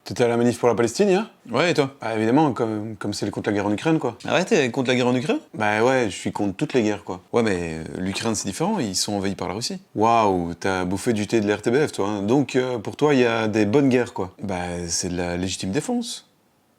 T'étais à la manif pour la Palestine hier? Ouais, et toi? Bah évidemment, comme c'est contre la guerre en Ukraine, quoi. Arrêtez, contre la guerre en Ukraine? Bah ouais, je suis contre toutes les guerres, quoi. Ouais, mais l'Ukraine c'est différent, ils sont envahis par la Russie. Waouh, t'as bouffé du thé de la RTBF, toi. Hein. Donc pour toi, il y a des bonnes guerres, quoi. Bah, c'est de la légitime défense.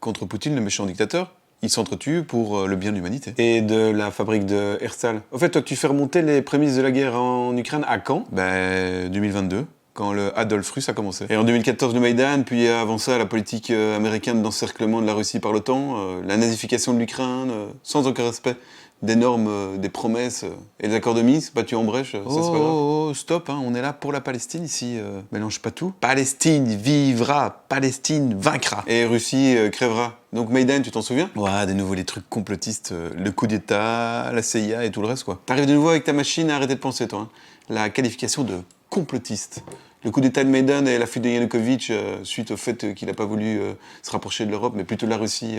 Contre Poutine, le méchant dictateur, ils s'entretuent pour le bien de l'humanité. Et de la fabrique de Herstal. Au fait, toi, tu fais remonter les prémices de la guerre en Ukraine à quand? Bah, 2022, quand le Adolf russe a commencé. Et en 2014, le Maïdan, puis avant ça, la politique américaine d'encerclement de la Russie par l'OTAN, la nazification de l'Ukraine, sans aucun respect des normes, des promesses et des accords de Minsk, battus en brèche, ça c'est pas grave. Oh, stop, hein, on est là pour la Palestine ici, mélange pas tout. Palestine vivra, Palestine vaincra. Et Russie crèvera. Donc Maïdan, tu t'en souviens? Ouais, de nouveau les trucs complotistes, le coup d'État, la CIA et tout le reste quoi. T'arrives de nouveau avec ta machine à arrêter de penser, toi. Hein. La qualification de complotiste. Le coup d'État de Maïdan et la fuite de Yanukovych suite au fait qu'il n'a pas voulu se rapprocher de l'Europe, mais plutôt de la Russie.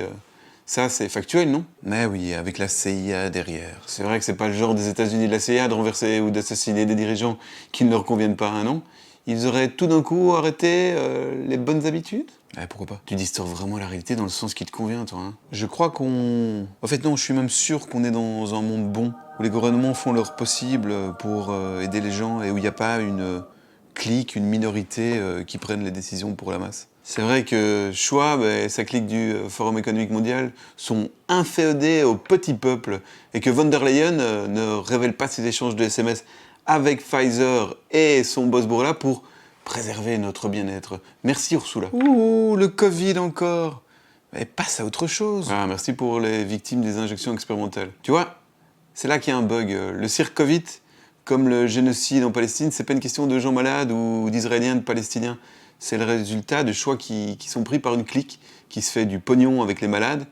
Ça, c'est factuel, non? Mais oui, avec la CIA derrière. C'est vrai que c'est pas le genre des États-Unis de la CIA de renverser ou d'assassiner des dirigeants qui ne leur conviennent pas, hein, non? Ils auraient tout d'un coup arrêté les bonnes habitudes? Pourquoi pas? Tu distors vraiment la réalité dans le sens qui te convient, toi. Hein. Je crois qu'on... En fait non, je suis même sûr qu'on est dans un monde bon, où les gouvernements font leur possible pour aider les gens et où il n'y a pas une clique, une minorité qui prennent les décisions pour la masse. C'est vrai que Schwab et sa clique du Forum économique mondial sont inféodés au petit peuple et que von der Leyen ne révèle pas ses échanges de SMS avec Pfizer et son boss Bourla pour préserver notre bien-être. Merci Ursula. Ouh, le Covid encore. Mais passe à autre chose. Ah, merci pour les victimes des injections expérimentales. Tu vois, c'est là qu'il y a un bug. Le cirque Covid, comme le génocide en Palestine, c'est pas une question de gens malades ou d'Israéliens, de Palestiniens. C'est le résultat de choix qui sont pris par une clique qui se fait du pognon avec les malades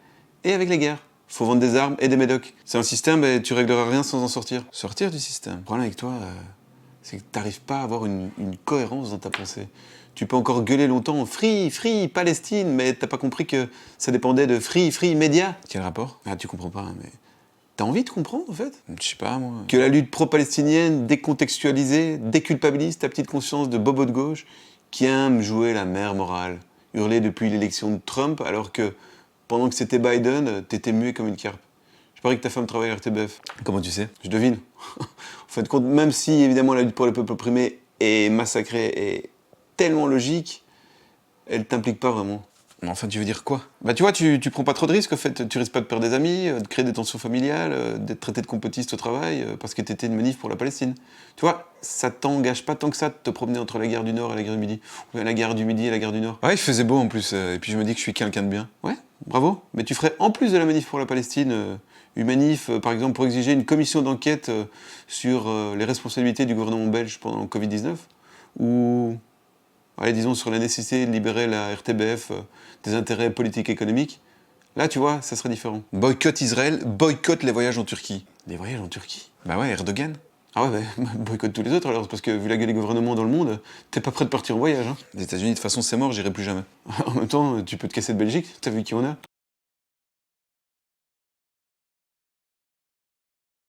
et avec les guerres. Faut vendre des armes et des médocs. C'est un système et tu régleras rien sans en sortir. Sortir du système. Le problème avec toi, c'est que t'arrives pas à avoir une cohérence dans ta pensée. Tu peux encore gueuler longtemps « Free, free, Palestine », mais t'as pas compris que ça dépendait de « Free, free, média ». Quel rapport? Ah, tu comprends pas, mais... T'as envie de comprendre, en fait? Je sais pas, moi. Que la lutte pro-palestinienne, décontextualisée, déculpabilise ta petite conscience de bobo de gauche qui aime jouer la mère morale, hurler depuis l'élection de Trump, alors que pendant que c'était Biden, t'étais muet comme une carpe. Je parie que ta femme travaille à RTBF. Comment tu sais? Je devine. En fait, compte, même si, évidemment, la lutte pour le peuple opprimé est massacrée et tellement logique, elle t'implique pas vraiment. Enfin, tu veux dire quoi? Bah tu vois, tu prends pas trop de risques, en fait. Tu risques pas de perdre des amis, de créer des tensions familiales, d'être traité de complotiste au travail, parce que t'étais une manif pour la Palestine. Tu vois, ça t'engage pas tant que ça de te promener entre la guerre du Nord et la guerre du Midi. Ou la guerre du Midi et la guerre du Nord. Ouais, il faisait beau en plus, et puis je me dis que je suis quelqu'un de bien. Ouais, bravo. Mais tu ferais, en plus de la manif pour la Palestine, une manif, par exemple, pour exiger une commission d'enquête sur les responsabilités du gouvernement belge pendant le Covid-19, ou... Allez, disons sur la nécessité de libérer la RTBF des intérêts politiques et économiques, là, tu vois, ça serait différent. Boycott Israël, boycott les voyages en Turquie. Des voyages en Turquie? Bah ouais, Erdogan. Ah ouais, bah, boycott tous les autres alors, parce que vu la gueule des gouvernements dans le monde, t'es pas prêt de partir en voyage, hein. Les États-Unis, de toute façon, c'est mort, j'irai plus jamais. En même temps, tu peux te casser de Belgique, t'as vu qui on a?